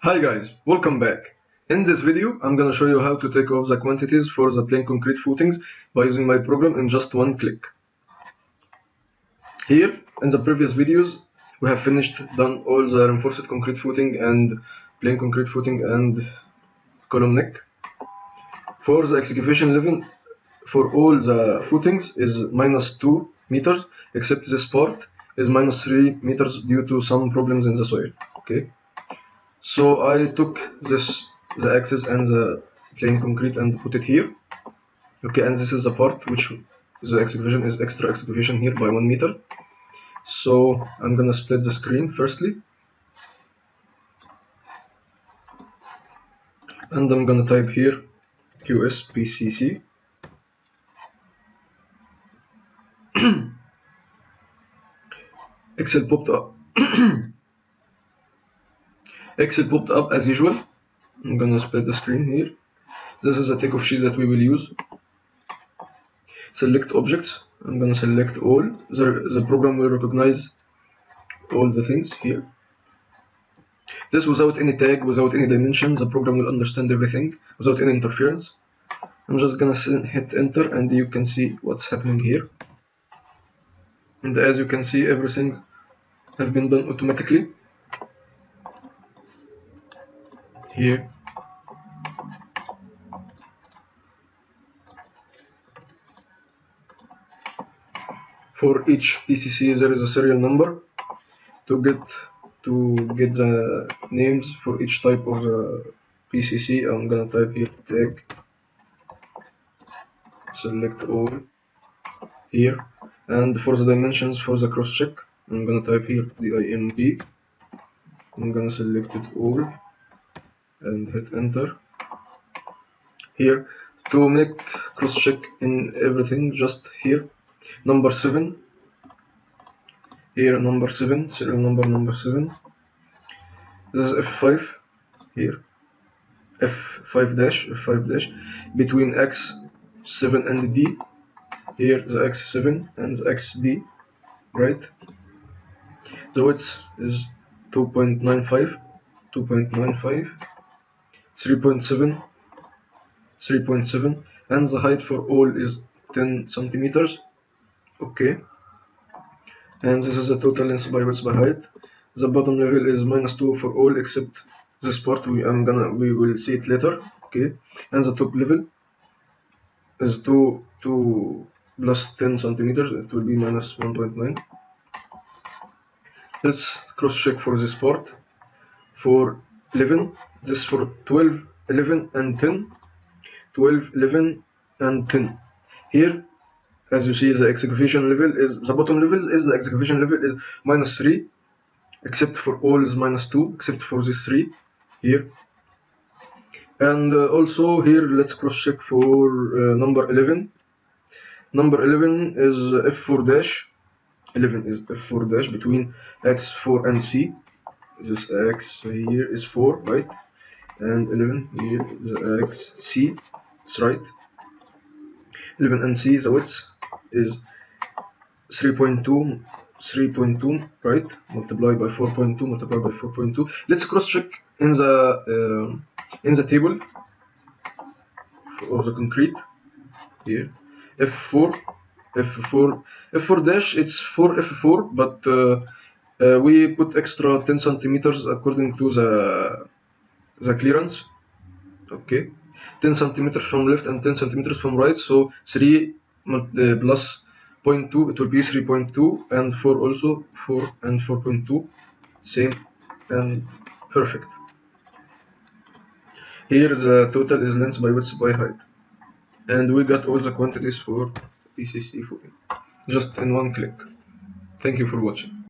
Hi guys, welcome back. In this video, I'm gonna show you how to take off the quantities for the plain concrete footings by using my program in just one click. Here, in the previous videos, we have done all the reinforced concrete footing and plain concrete footing and column neck. For the excavation level, for all the footings is minus 2 meters, except this part is minus 3 meters due to some problems in the soil. Okay. So I took the axis and the plain concrete and put it here. Okay, and this is the part which the excavation is extra excavation here by 1 meter. So I'm gonna split the screen firstly, and I'm gonna type here QSPCC. Excel popped up. Excel popped up as usual. I'm gonna split the screen here. This is a takeoff sheet that we will use. Select objects. I'm gonna select all. The program will recognize all the things here. This without any tag, without any dimension, the program will understand everything without any interference. I'm just gonna hit enter and you can see what's happening here. And as you can see, everything has been done automatically. Here. For each PCC there is a serial number. To get the names for each type of PCC, I'm gonna type here tag, select all here, and for the dimensions for the cross check, I'm gonna type here DIMP. I'm gonna select it all and hit enter. Here, to make cross check in everything, just here number 7. Here number 7, serial number 7. This is F5 here, F5 dash between X7 and D. Here the X7 and the XD, right? The width is 2.95, 3.7, and the height for all is 10 centimeters. Okay. And this is the total length by width by height. The bottom level is -2 for all except this part. We will see it later. Okay, and the top level is 2 plus 10 centimeters. It will be -1.9. Let's cross check for this part. For 11, this for 12, 11, and 10. 12, 11, and 10. Here, as you see, the excavation level is the bottom level is the excavation level is -3, except for all is -2, except for this 3 here. And also here, let's cross check for number 11. Number 11 is F4 dash. 11 is F4 dash between X4 and C. This X here is 4, right? And 11 here is X C. That's right. 11 and C, the width is 3.2, right? Multiply by 4.2, multiply by 4.2. Let's cross check in the table of the concrete here. F4 dash, it's 4 F4, but we put extra 10 centimeters according to the clearance. Okay, 10 centimeters from left and 10 centimeters from right, so 3 plus 0.2, it will be 3.2, and 4 also, 4 and 4.2, same and perfect. Here the total is length by width by height, and we got all the quantities for PCC footing just in one click. Thank you for watching.